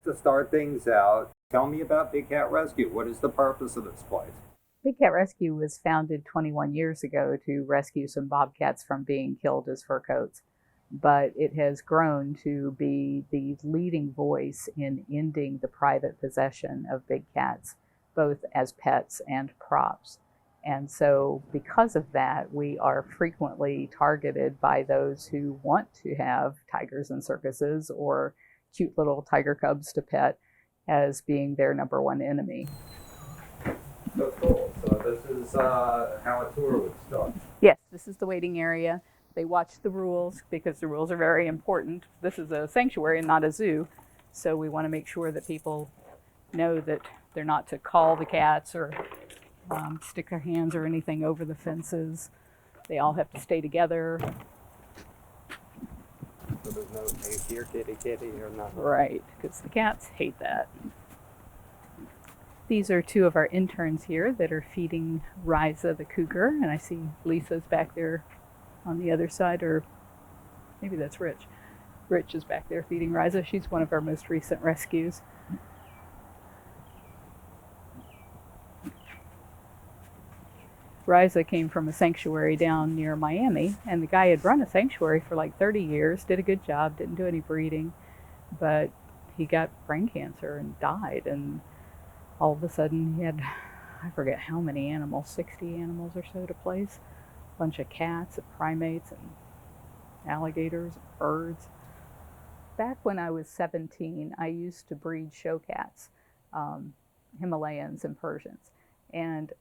To start things out, tell me about Big Cat Rescue. What is the purpose of this place? Big Cat Rescue was founded 21 years ago to rescue some bobcats from being killed as fur coats, but it has grown to be the leading voice in ending the private possession of big cats, both as pets and props. And so, because of that, we are frequently targeted by those who want to have tigers in circuses or cute little tiger cubs to pet as being their number one enemy. So cool. So this is how a tour would start. Yes, this is the waiting area. They watch the rules because the rules are very important. This is a sanctuary and not a zoo, so we want to make sure that people know that they're not to call the cats or stick their hands or anything over the fences. They all have to stay together. So there's no hey here kitty kitty or nothing. Right, because the cats hate that. These are two of our interns here that are feeding Riza the cougar, and I see Lisa's back there on the other side, or maybe that's Rich. Rich is back there feeding Riza. She's one of our most recent rescues. Riza came from a sanctuary down near Miami, and the guy had run a sanctuary for like 30 years, did a good job, didn't do any breeding, but he got brain cancer and died, and all of a sudden he had, I forget how many animals, 60 animals or so to place, a bunch of cats and primates and alligators and birds. Back when I was 17, I used to breed show cats, Himalayans and Persians, and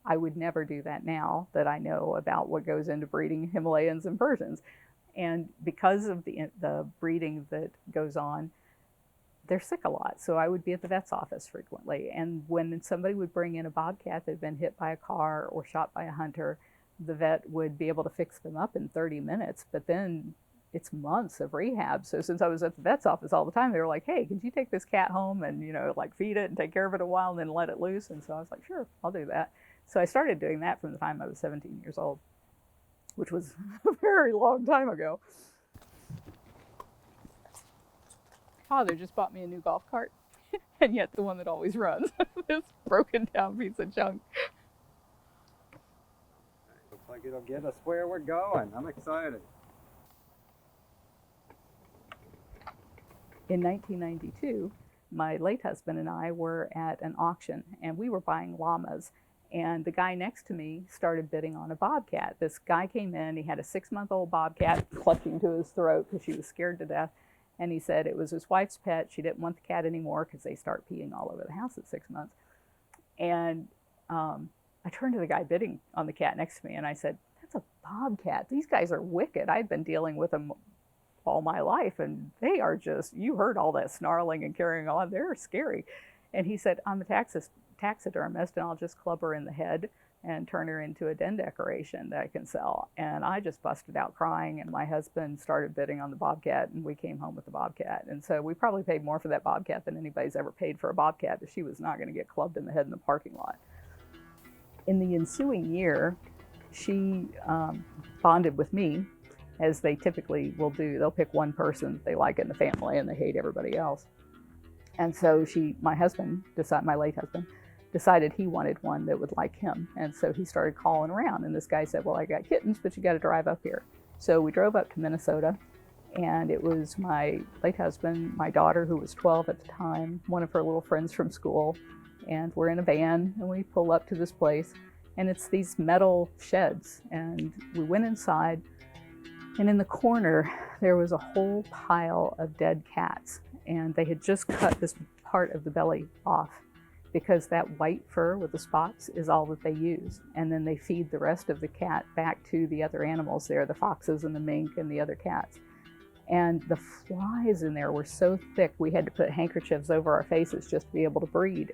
I would never do that now that I know about what goes into breeding Himalayans and Persians. And because of the breeding that goes on, they're sick a lot. So I would be at the vet's office frequently. And when somebody would bring in a bobcat that had been hit by a car or shot by a hunter, the vet would be able to fix them up in 30 minutes. But then it's months of rehab. So since I was at the vet's office all the time, they were like, hey, could you take this cat home and, like feed it and take care of it a while and then let it loose? And so I was like, sure, I'll do that. So I started doing that from the time I was 17 years old, which was a very long time ago. Father just bought me a new golf cart, and yet the one that always runs. This broken down piece of junk. Looks like it'll get us where we're going. I'm excited. In 1992, my late husband and I were at an auction, and we were buying llamas. And the guy next to me started bidding on a bobcat. This guy came in, he had a 6-month-old bobcat clutching to his throat because she was scared to death. And he said it was his wife's pet. She didn't want the cat anymore because they start peeing all over the house at 6 months. And I turned to the guy bidding on the cat next to me and I said, that's a bobcat. These guys are wicked. I've been dealing with them all my life and they are just, you heard all that snarling and carrying on. They're scary. And he said, I'm a taxidermist and I'll just club her in the head and turn her into a den decoration that I can sell. And I just busted out crying, and my husband started bidding on the bobcat, and we came home with the bobcat. And so we probably paid more for that bobcat than anybody's ever paid for a bobcat, but she was not going to get clubbed in the head in the parking lot. In the ensuing year, she bonded with me, as they typically will do. They'll pick one person they like in the family, and they hate everybody else. And so my late husband, decided he wanted one that would like him. And so he started calling around. And this guy said, well, I got kittens, but you got to drive up here. So we drove up to Minnesota. And it was my late husband, my daughter, who was 12 at the time, one of her little friends from school. And we're in a van and we pull up to this place. And it's these metal sheds. And we went inside. And in the corner, there was a whole pile of dead cats. And they had just cut this part of the belly off, because that white fur with the spots is all that they use. And then they feed the rest of the cat back to the other animals there, the foxes and the mink and the other cats. And the flies in there were so thick, we had to put handkerchiefs over our faces just to be able to breathe.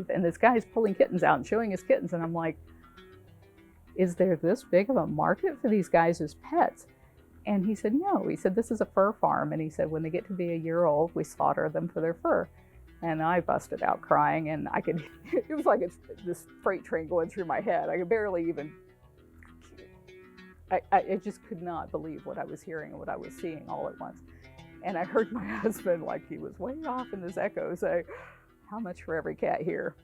And this guy's pulling kittens out and showing his kittens. And I'm like, is there this big of a market for these guys as pets? And he said, no. He said, this is a fur farm. And he said, when they get to be a year old, we slaughter them for their fur. And I busted out crying, and it was like this freight train going through my head. I could barely even, I just could not believe what I was hearing and what I was seeing all at once. And I heard my husband, like he was way off in this echo, say, "How much for every cat here?"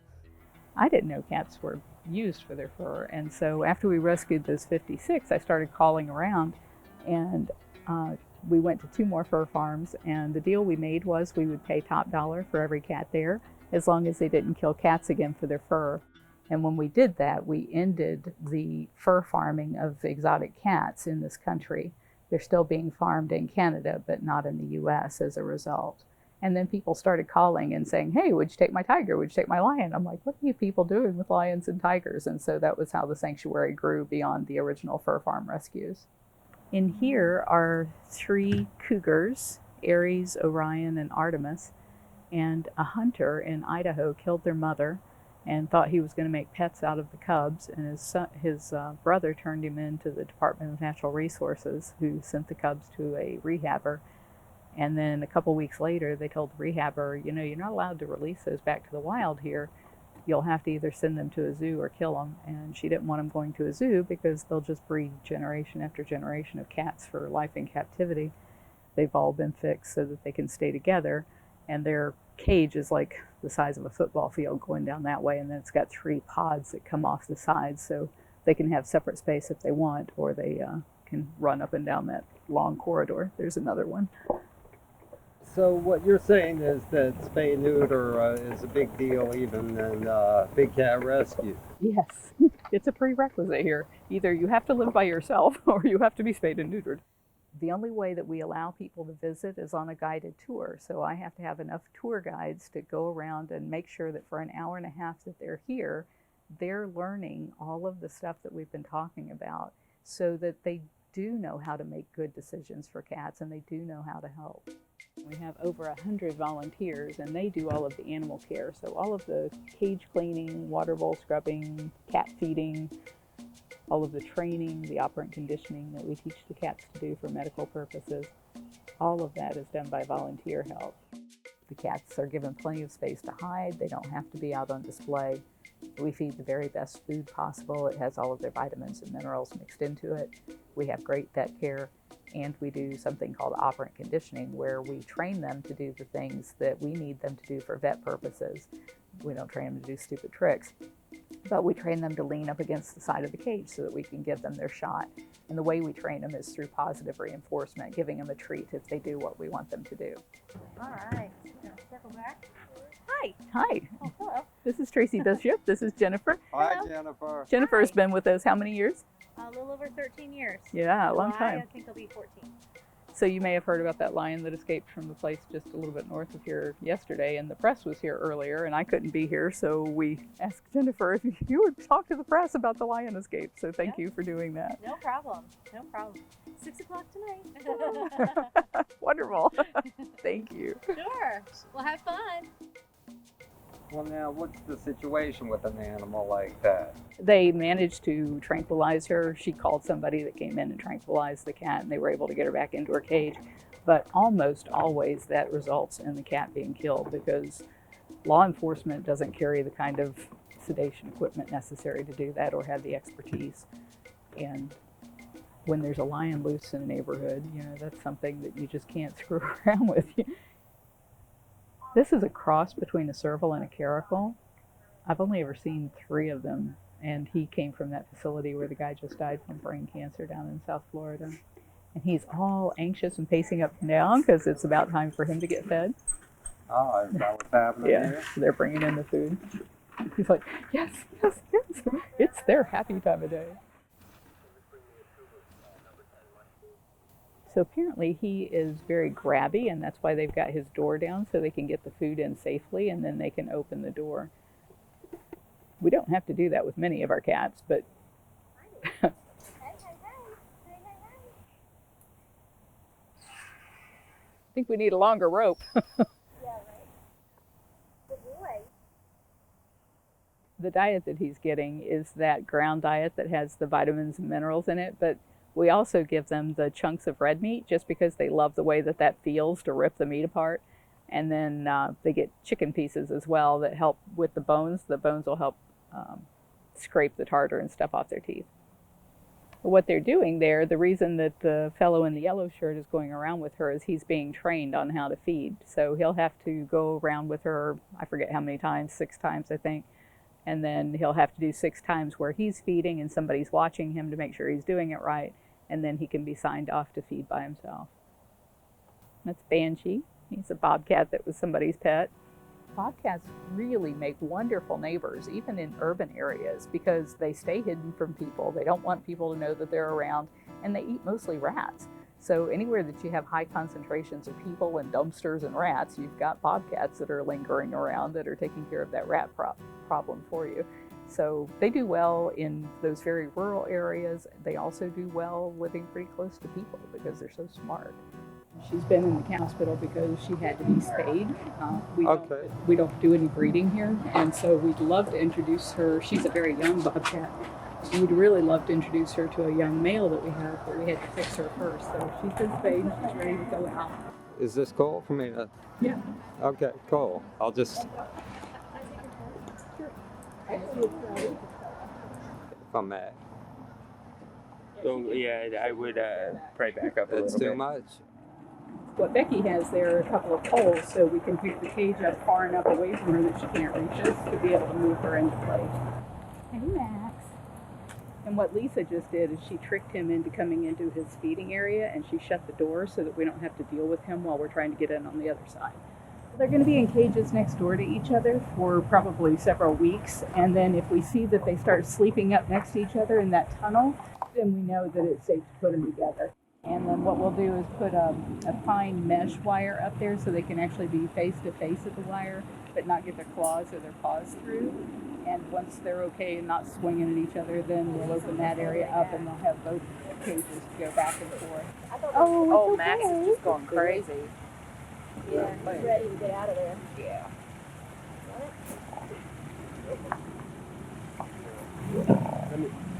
I didn't know cats were used for their fur. And so after we rescued those 56, I started calling around, and we went to 2 more fur farms. And the deal we made was we would pay top dollar for every cat there, as long as they didn't kill cats again for their fur. And when we did that, we ended the fur farming of exotic cats in this country. They're still being farmed in Canada, but not in the US as a result. And then people started calling and saying, "Hey, would you take my tiger? Would you take my lion?" I'm like, "What are you people doing with lions and tigers?" And so that was how the sanctuary grew beyond the original fur farm rescues. In here are 3 cougars, Aries, Orion, and Artemis. And a hunter in Idaho killed their mother and thought he was going to make pets out of the cubs. And his brother turned him into the Department of Natural Resources, who sent the cubs to a rehabber. And then a couple weeks later, they told the rehabber, "You're not allowed to release those back to the wild here. You'll have to either send them to a zoo or kill them." And she didn't want them going to a zoo because they'll just breed generation after generation of cats for life in captivity. They've all been fixed so that they can stay together. And their cage is like the size of a football field going down that way. And then it's got 3 pods that come off the sides so they can have separate space if they want, or they can run up and down that long corridor. There's another one. So what you're saying is that spay neuter is a big deal even in big cat rescue. Yes, it's a prerequisite here. Either you have to live by yourself or you have to be spayed and neutered. The only way that we allow people to visit is on a guided tour. So I have to have enough tour guides to go around and make sure that for an hour and a half that they're here, they're learning all of the stuff that we've been talking about so that they do know how to make good decisions for cats and they do know how to help. We have over 100 volunteers and they do all of the animal care. So all of the cage cleaning, water bowl scrubbing, cat feeding, all of the training, the operant conditioning that we teach the cats to do for medical purposes, all of that is done by volunteer help. The cats are given plenty of space to hide. They don't have to be out on display. We feed the very best food possible. It has all of their vitamins and minerals mixed into it. We have great vet care, and we do something called operant conditioning, where we train them to do the things that we need them to do for vet purposes. We don't train them to do stupid tricks, but we train them to lean up against the side of the cage so that we can give them their shot. And the way we train them is through positive reinforcement, giving them a treat if they do what we want them to do. All right, circle back. Hi. Hi, Oh, hello. this is Tracy Bishop. This is Jennifer. Hi, Hello. Jennifer. Jennifer has been with us how many years? A little over 13 years. Yeah, a long July, I time. think it'll be 14. So you may have heard about that lion that escaped from the place just a little bit north of here yesterday, and the press was here earlier, and I couldn't be here, so we asked Jennifer if you would talk to the press about the lion escape. So thank you for doing that. No problem. No problem. 6 o'clock tonight. Wonderful. Thank you. Sure. We'll have fun. Well, now, what's the situation with an animal like that? They managed to tranquilize her. She called somebody that came in and tranquilized the cat, and they were able to get her back into her cage. But almost always that results in the cat being killed because law enforcement doesn't carry the kind of sedation equipment necessary to do that or have the expertise. And when there's a lion loose in a neighborhood, that's something that you just can't screw around with. This is a cross between a serval and a caracal. I've only ever seen 3 of them, and he came from that facility where the guy just died from brain cancer down in South Florida. And he's all anxious and pacing up and down because it's about time for him to get fed. Oh, is that what's happening Yeah, here? so they're bringing in the food. He's like, yes, yes, yes. It's their happy time of day. So apparently he is very grabby, and that's why they've got his door down so they can get the food in safely and then they can open the door. We don't have to do that with many of our cats, but I think we need a longer rope. The diet that he's getting is that ground diet that has the vitamins and minerals in it, but we also give them the chunks of red meat just because they love the way that feels to rip the meat apart. And then they get chicken pieces as well that help with the bones. The bones will help scrape the tartar and stuff off their teeth. What they're doing there, the reason that the fellow in the yellow shirt is going around with her is he's being trained on how to feed. So he'll have to go around with her, I forget how many times, 6 times I think, and then he'll have to do 6 times where he's feeding and somebody's watching him to make sure he's doing it right, and then he can be signed off to feed by himself. That's Banshee. He's a bobcat that was somebody's pet. Bobcats really make wonderful neighbors, even in urban areas, because they stay hidden from people. They don't want people to know that they're around, and they eat mostly rats. So anywhere that you have high concentrations of people and dumpsters and rats, you've got bobcats that are lingering around that are taking care of that rat problem for you. So they do well in those very rural areas. They also do well living pretty close to people because they're so smart. She's been in the hospital because she had to be spayed. We don't do any breeding here, and so we'd love to introduce her. She's a very young bobcat. We'd really love to introduce her to a young male that we have, but we had to fix her first. So she's been spayed. She's ready to go out. Is this cool for me to? Yeah. Okay, cool. I'll just. If I may. So yeah, I would pray back up a It's little too bit. much. What Becky has there are a couple of poles, so we can pick the cage up far enough away from her that she can't reach us to be able to move her into place. Hey, Max. And what Lisa just did is she tricked him into coming into his feeding area, and she shut the door so that we don't have to deal with him while we're trying to get in on the other side. They're going to be in cages next door to each other for probably several weeks, and then if we see that they start sleeping up next to each other in that tunnel, then we know that it's safe to put them together. And then what we'll do is put a fine mesh wire up there so they can actually be face to face at the wire, but not get their claws or their paws through. And once they're okay and not swinging at each other, then we'll open that area up and they'll have both cages to go back and forth. Oh, Max is just going crazy. Yeah, he's ready to get out of there. Yeah.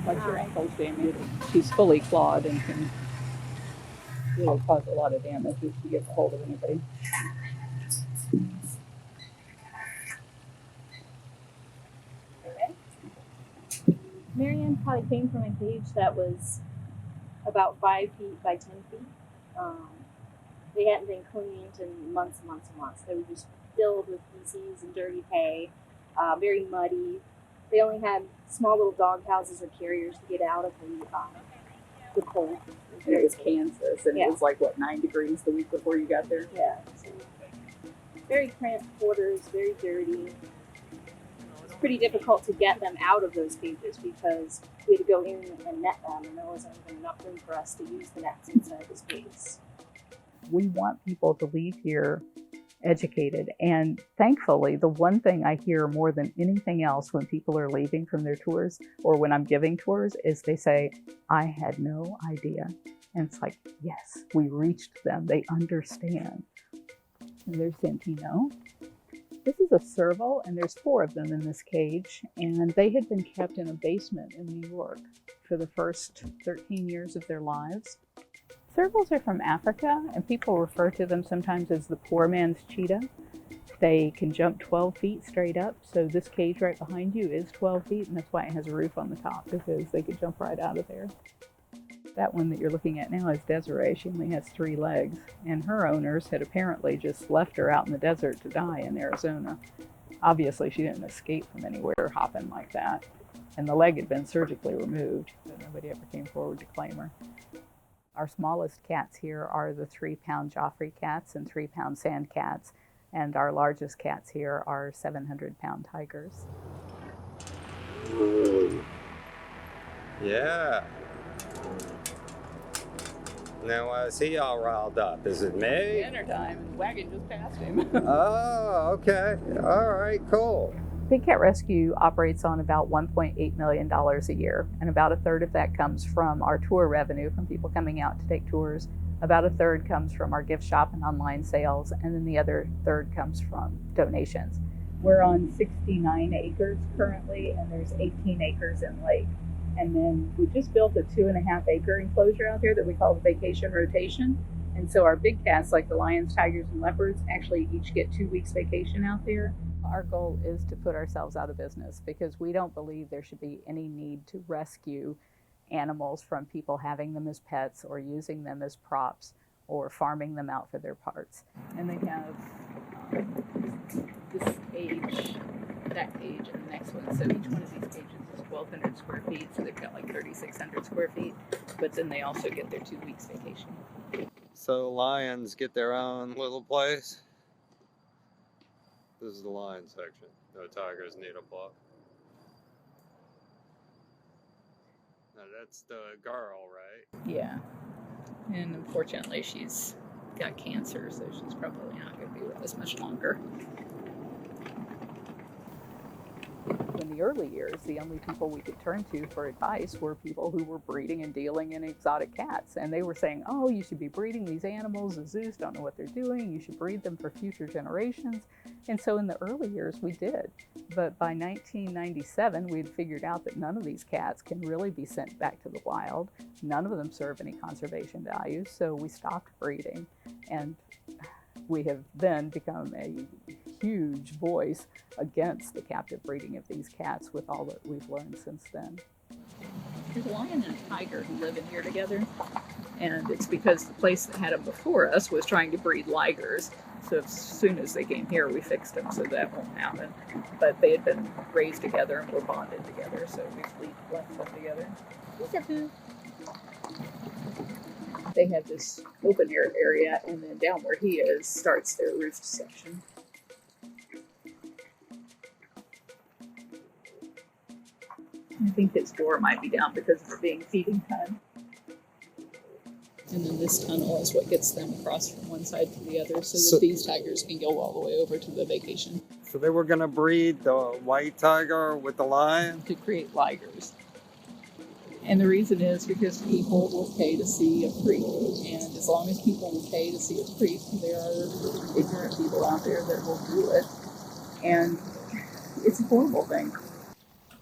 Once your ankle's damaged, she's fully clawed and can really cause a lot of damage if she gets a hold of anybody. Marianne probably came from a cage that was about 5 feet by 10 feet. They hadn't been cleaned in months and months and months. They were just filled with feces and dirty hay, very muddy. They only had small little dog houses or carriers to get out of the cold. And it was Kansas, and Yeah. it was like, what, 9 degrees the week before you got there? Yeah. So very cramped quarters, very dirty. It's pretty difficult to get them out of those cages because we had to go in and net them, and there wasn't even enough room for us to use the nets inside the space. We want people to leave here educated. And thankfully, the one thing I hear more than anything else when people are leaving from their tours or when I'm giving tours is they say, I had no idea. And it's like, yes, we reached them. They understand. And there's Santino. This is a serval, and there's 4 of them in this cage. And they had been kept in a basement in New York for the first 13 years of their lives. Servals are from Africa, and people refer to them sometimes as the poor man's cheetah. They can jump 12 feet straight up, so this cage right behind you is 12 feet, and that's why it has a roof on the top, because they could jump right out of there. That one that you're looking at now is Desiree. She only has 3 legs, and her owners had apparently just left her out in the desert to die in Arizona. Obviously, she didn't escape from anywhere hopping like that, and the leg had been surgically removed, but nobody ever came forward to claim her. Our smallest cats here are the 3-pound Joffrey cats and 3-pound sand cats, and our largest cats here are 700-pound tigers. Ooh. Yeah. Now, why is he all riled up? Is it me? Dinner time, and the wagon just passed him. Oh, okay. All right, cool. Big Cat Rescue operates on about $1.8 million a year, and about a third of that comes from our tour revenue from people coming out to take tours. About a third comes from our gift shop and online sales, and then the other third comes from donations. We're on 69 acres currently, and there's 18 acres in lake. And then we just built a 2.5 acre enclosure out there that we call the vacation rotation. And so our big cats, like the lions, tigers, and leopards, actually each get 2 weeks vacation out there. Our goal is to put ourselves out of business because we don't believe there should be any need to rescue animals from people having them as pets or using them as props or farming them out for their parts. And they have this cage, that cage, and the next one. So each one of these cages is 1,200 square feet, so they've got like 3,600 square feet, but then they also get their 2 weeks vacation. So lions get their own little place? This is the lion section. No tigers need a block. Now that's the girl, right? Yeah. And unfortunately, she's got cancer, so she's probably not going to be with us much longer. In the early years, the only people we could turn to for advice were people who were breeding and dealing in exotic cats. And they were saying, oh, you should be breeding these animals. The zoos don't know what they're doing. You should breed them for future generations. And so in the early years, we did. But by 1997, we'd figured out that none of these cats can really be sent back to the wild. None of them serve any conservation value. So we stopped breeding. And we have then become a huge voice against the captive breeding of these cats with all that we've learned since then. There's a lion and a tiger who live in here together, and it's because the place that had them before us was trying to breed ligers. So as soon as they came here, we fixed them so that won't happen. But they had been raised together and were bonded together, so we left them together. They have this open air area, and then down where he is starts their roofed section. I think his door might be down because of it being feeding time. And then this tunnel is what gets them across from one side to the other so that these tigers can go all the way over to the vacation. So they were going to breed the white tiger with the lion? To create ligers. And the reason is because people will pay to see a freak. And as long as people will pay to see a freak, there are ignorant people out there that will do it. And it's a horrible thing.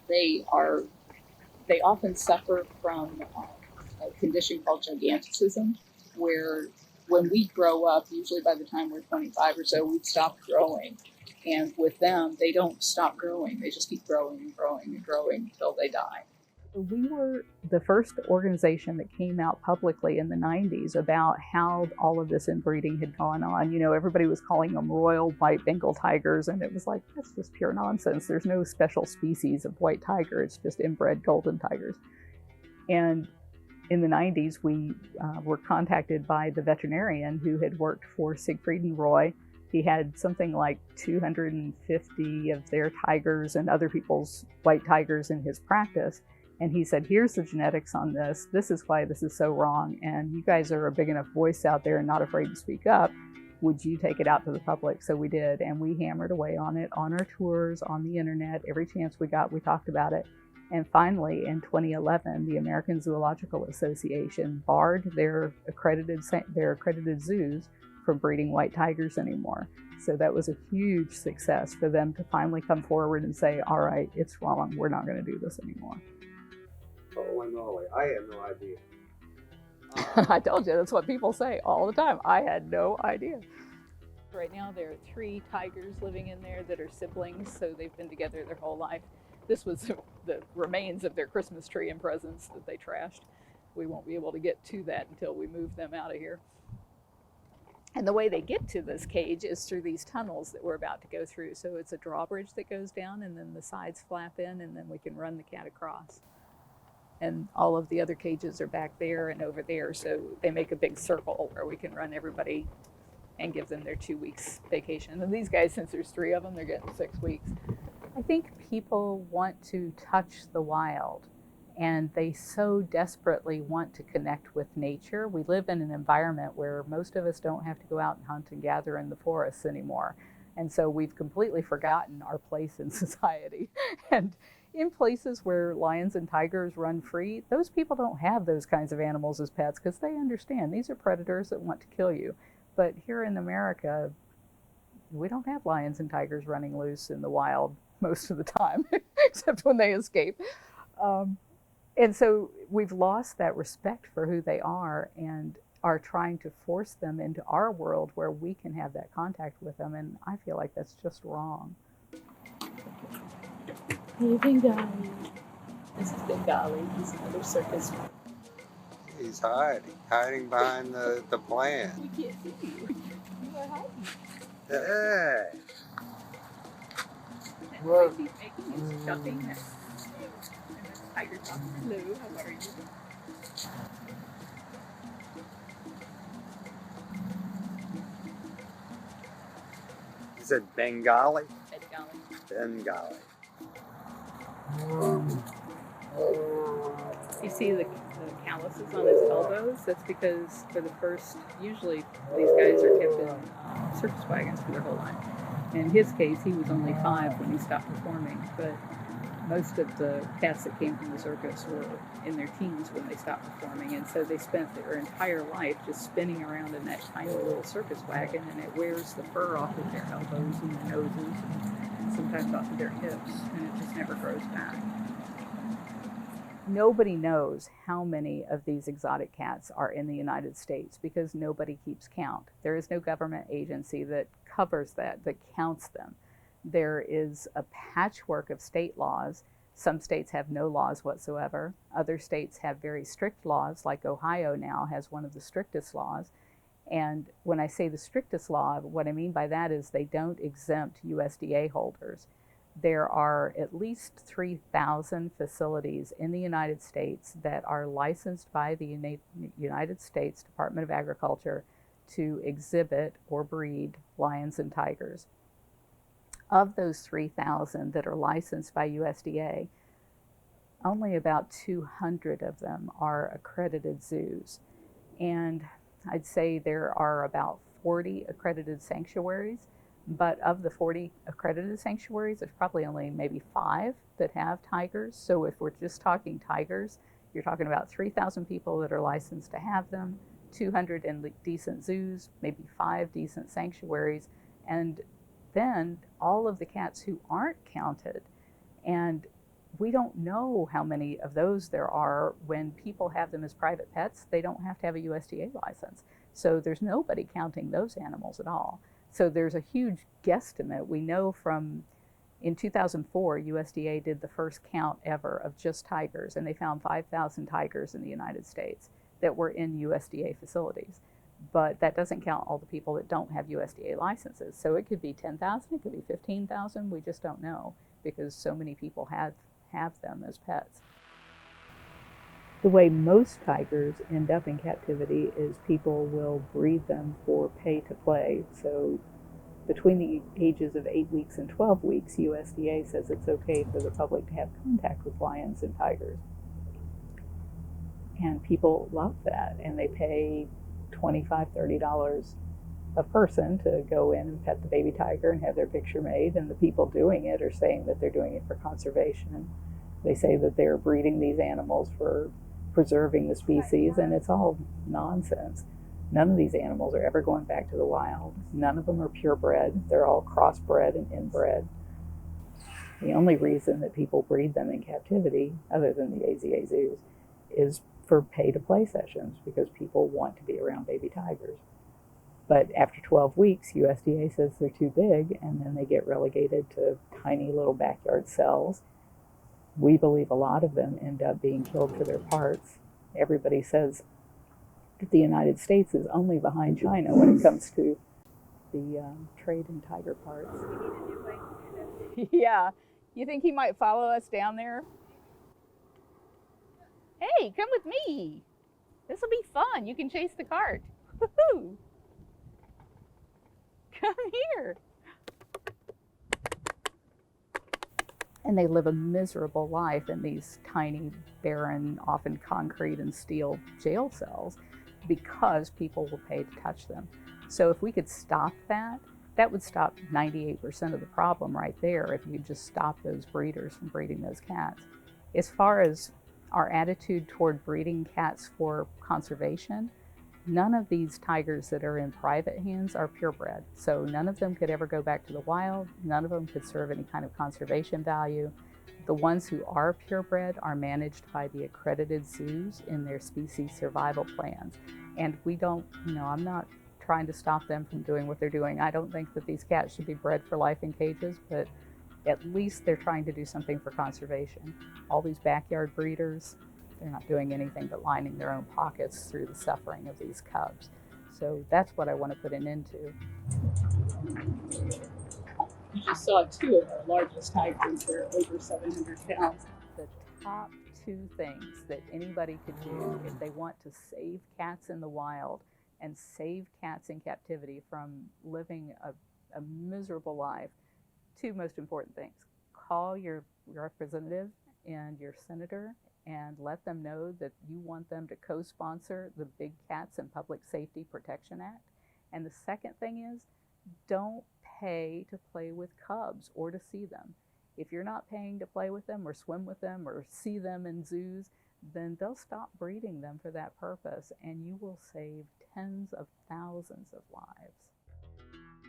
They often suffer from a condition called giganticism, where when we grow up, usually by the time we're 25 or so, we've stopped growing. And with them, they don't stop growing. They just keep growing and growing and growing until they die. We were the first organization that came out publicly in the 90s about how all of this inbreeding had gone on. You know, everybody was calling them royal white Bengal tigers, and it was like, that's just pure nonsense. There's no special species of white tiger. It's just inbred golden tigers. And in the 90s, we were contacted by the veterinarian who had worked for Siegfried and Roy. He had something like 250 of their tigers and other people's white tigers in his practice. And he said, here's the genetics on this. This is why this is so wrong. And you guys are a big enough voice out there and not afraid to speak up. Would you take it out to the public? So we did. And we hammered away on it on our tours, on the internet. Every chance we got, we talked about it. And finally, in 2011, the American Zoological Association barred their accredited zoos from breeding white tigers anymore. So that was a huge success for them to finally come forward and say, all right, it's wrong. We're not going to do this anymore. Oh, in Norway. I had no idea. I told you, that's what people say all the time. I had no idea. Right now, there are 3 tigers living in there that are siblings, so they've been together their whole life. This was the remains of their Christmas tree and presents that they trashed. We won't be able to get to that until we move them out of here. And the way they get to this cage is through these tunnels that we're about to go through. So it's a drawbridge that goes down, and then the sides flap in, and then we can run the cat across. And all of the other cages are back there and over there, so they make a big circle where we can run everybody and give them their 2 weeks vacation. And these guys, since there's 3 of them, they're getting 6 weeks. I think people want to touch the wild, and they so desperately want to connect with nature. We live in an environment where most of us don't have to go out and hunt and gather in the forests anymore. And so we've completely forgotten our place in society. And in places where lions and tigers run free, those people don't have those kinds of animals as pets because they understand these are predators that want to kill you. But here in America, we don't have lions and tigers running loose in the wild most of the time, except when they escape. And so we've lost that respect for who they are and are trying to force them into our world where we can have that contact with them. And I feel like that's just wrong. Hey, Daddy. This is Bengali. He's another circus. He's hiding behind the plant. We can't see you. You are hiding. Hey. And the noise he's making is jumping. And this tiger talking. Hello, how are you? He said Bengali? Bengali. Bengali. You see the calluses on his elbows? That's because for the first, usually these guys are kept in circus wagons for their whole life. In his case, he was only 5 when he stopped performing, but most of the cats that came from the circus were in their teens when they stopped performing, and so they spent their entire life just spinning around in that tiny little circus wagon, and it wears the fur off of their elbows and their noses, and sometimes off of their hips, and it just never grows back. Nobody knows how many of these exotic cats are in the United States because nobody keeps count. There is no government agency that covers that counts them. There is a patchwork of state laws. Some states have no laws whatsoever. Other states have very strict laws, like Ohio now has one of the strictest laws. And when I say the strictest law, what I mean by that is they don't exempt USDA holders. There are at least 3,000 facilities in the United States that are licensed by the United States Department of Agriculture to exhibit or breed lions and tigers. Of those 3,000 that are licensed by USDA, only about 200 of them are accredited zoos. And I'd say there are about 40 accredited sanctuaries, but of the 40 accredited sanctuaries, there's probably only maybe 5 that have tigers. So if we're just talking tigers, you're talking about 3,000 people that are licensed to have them, 200 in decent zoos, maybe 5 decent sanctuaries, and then all of the cats who aren't counted. And we don't know how many of those there are. When people have them as private pets, they don't have to have a USDA license. So there's nobody counting those animals at all. So there's a huge guesstimate. We know from, in 2004, USDA did the first count ever of just tigers, and they found 5,000 tigers in the United States that were in USDA facilities. But that doesn't count all the people that don't have USDA licenses. So it could be 10,000, it could be 15,000, we just don't know because so many people have them as pets. The way most tigers end up in captivity is people will breed them for pay to play. So between the ages of 8 weeks and 12 weeks, USDA says it's okay for the public to have contact with lions and tigers. And people love that, and they pay $25, $30 a person to go in and pet the baby tiger and have their picture made, and the people doing it are saying that they're doing it for conservation. They say that they're breeding these animals for preserving the species, and it's all nonsense. None of these animals are ever going back to the wild. None of them are purebred. They're all crossbred and inbred. The only reason that people breed them in captivity, other than the AZA zoos, is for pay-to-play sessions because people want to be around baby tigers. But after 12 weeks, USDA says they're too big, and then they get relegated to tiny little backyard cells. We believe a lot of them end up being killed for their parts. Everybody says that the United States is only behind China when it comes to the trade in tiger parts. Yeah. You think he might follow us down there? Hey, come with me. This will be fun. You can chase the cart. Woohoo! Come here. And they live a miserable life in these tiny, barren, often concrete and steel jail cells because people will pay to touch them. So if we could stop that, that would stop 98% of the problem right there if you just stop those breeders from breeding those cats. As far as our attitude toward breeding cats for conservation, none of these tigers that are in private hands are purebred. So none of them could ever go back to the wild. None of them could serve any kind of conservation value. The ones who are purebred are managed by the accredited zoos in their species survival plans. And we don't, I'm not trying to stop them from doing what they're doing. I don't think that these cats should be bred for life in cages, but at least they're trying to do something for conservation. All these backyard breeders, they're not doing anything but lining their own pockets through the suffering of these cubs. So that's what I want to put an end to. You just saw two of our largest tigers. They're over 700 pounds. The top two things that anybody could do if they want to save cats in the wild and save cats in captivity from living a miserable life, two most important things. Call your representative and your senator and let them know that you want them to co-sponsor the Big Cats and Public Safety Protection Act. And the second thing is, don't pay to play with cubs or to see them. If you're not paying to play with them or swim with them or see them in zoos, then they'll stop breeding them for that purpose, and you will save tens of thousands of lives.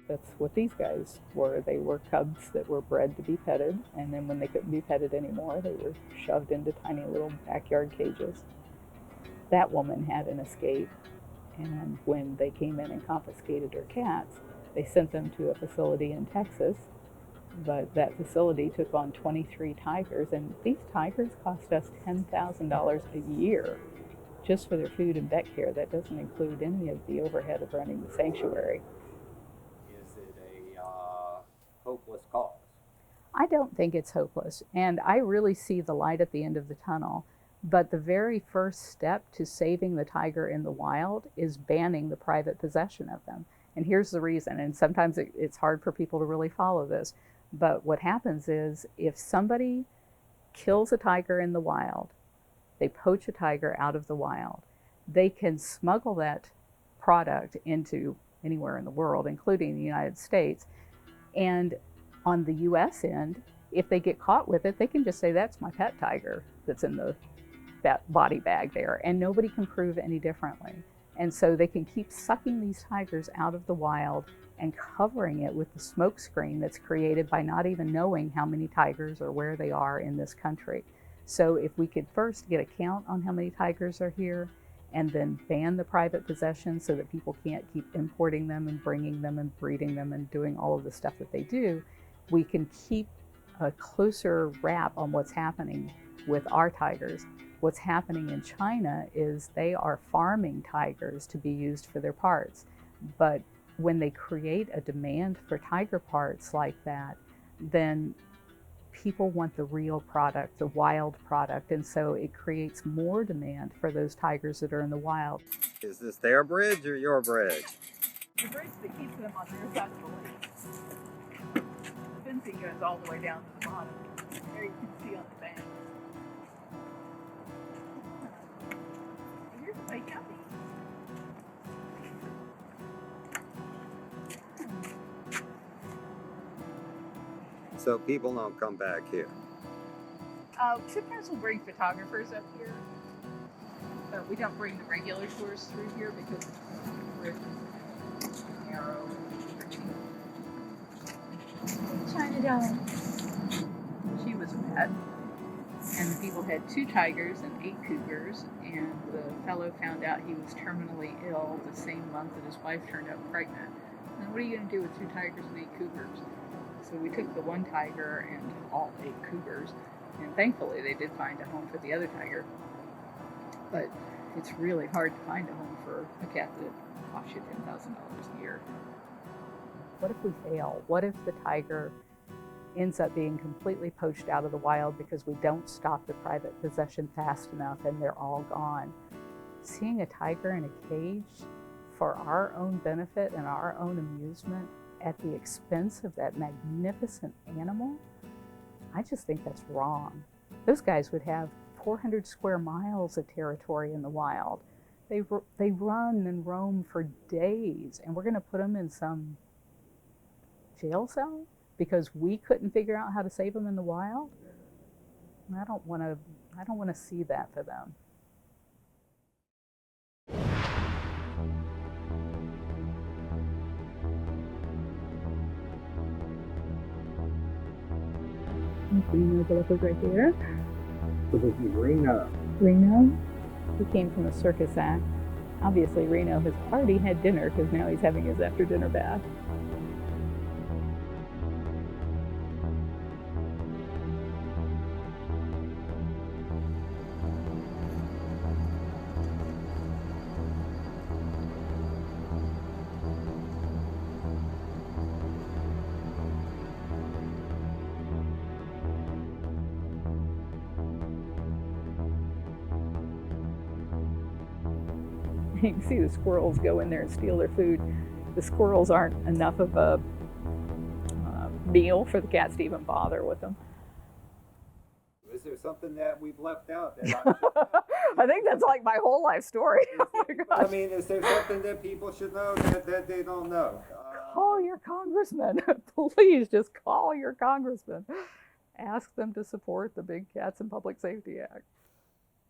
That's what these guys were. They were cubs that were bred to be petted, and then when they couldn't be petted anymore, they were shoved into tiny little backyard cages. That woman had an escape, and when they came in and confiscated her cats, they sent them to a facility in Texas, but that facility took on 23 tigers, and these tigers cost us $10,000 a year just for their food and vet care. That doesn't include any of the overhead of running the sanctuary. Is it a hopeless cause? I don't think it's hopeless, and I really see the light at the end of the tunnel. But the very first step to saving the tiger in the wild is banning the private possession of them. And here's the reason, and sometimes it's hard for people to really follow this, but what happens is if somebody kills a tiger in the wild, they poach a tiger out of the wild, they can smuggle that product into anywhere in the world, including the United States. And on the US end, if they get caught with it, they can just say, that's my pet tiger that's in that body bag there, and nobody can prove any differently. And so they can keep sucking these tigers out of the wild and covering it with the smoke screen that's created by not even knowing how many tigers or where they are in this country. So if we could first get a count on how many tigers are here and then ban the private possession so that people can't keep importing them and bringing them and breeding them and doing all of the stuff that they do, we can keep a closer wrap on what's happening with our tigers. What's happening in China is they are farming tigers to be used for their parts. But when they create a demand for tiger parts like that, then people want the real product, the wild product, and so it creates more demand for those tigers that are in the wild. Is this their bridge or your bridge? The bridge that keeps them on their side of the lake. The fencing goes all the way down to the bottom. There you can see on the bank. Here's my guppy. So people don't come back here. Sometimes we'll bring photographers up here. We don't bring the regular tours through here because the bridge is narrow and tricky. China doll. She was a pet. And the people had 2 tigers and 8 cougars, and the fellow found out he was terminally ill the same month that his wife turned up pregnant. And what are you going to do with 2 tigers and 8 cougars? So we took the 1 tiger and all 8 cougars, and thankfully they did find a home for the other tiger. But it's really hard to find a home for a cat that costs you $10,000 a year. What if we fail? What if the tiger ends up being completely poached out of the wild because we don't stop the private possession fast enough and they're all gone? Seeing a tiger in a cage for our own benefit and our own amusement at the expense of that magnificent animal, I just think that's wrong. Those guys would have 400 square miles of territory in the wild. They run and roam for days, and we're going to put them in some jail cell because we couldn't figure out how to save them in the wild? I don't want to see that for them. Reno the leopard right there. So this is Reno. Reno, he came from a circus act. Obviously Reno has already had dinner because now he's having his after dinner bath. you can see the squirrels go in there and steal their food. The squirrels aren't enough of a meal for the cats to even bother with them. Is there something that we've left out that I should know? I think that's like my whole life story. Oh my I gosh. mean, is there something that people should know that they don't know? Call your congressman. Please just call your congressman. Ask them to support the Big Cats and Public Safety Act.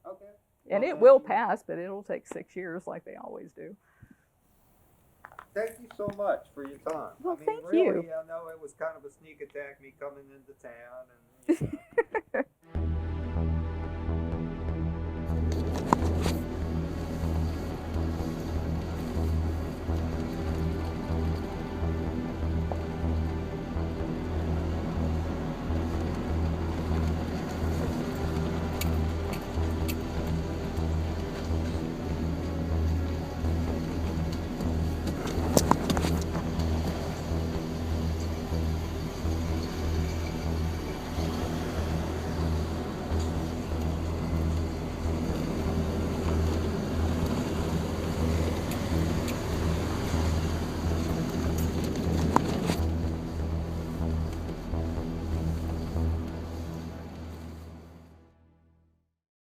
Okay. And Well, it then- will pass, but it'll take 6 years like they always do. Thank you so much for your time. Well, I mean, thank really, you. I know it was kind of a sneak attack me coming into town, and you know,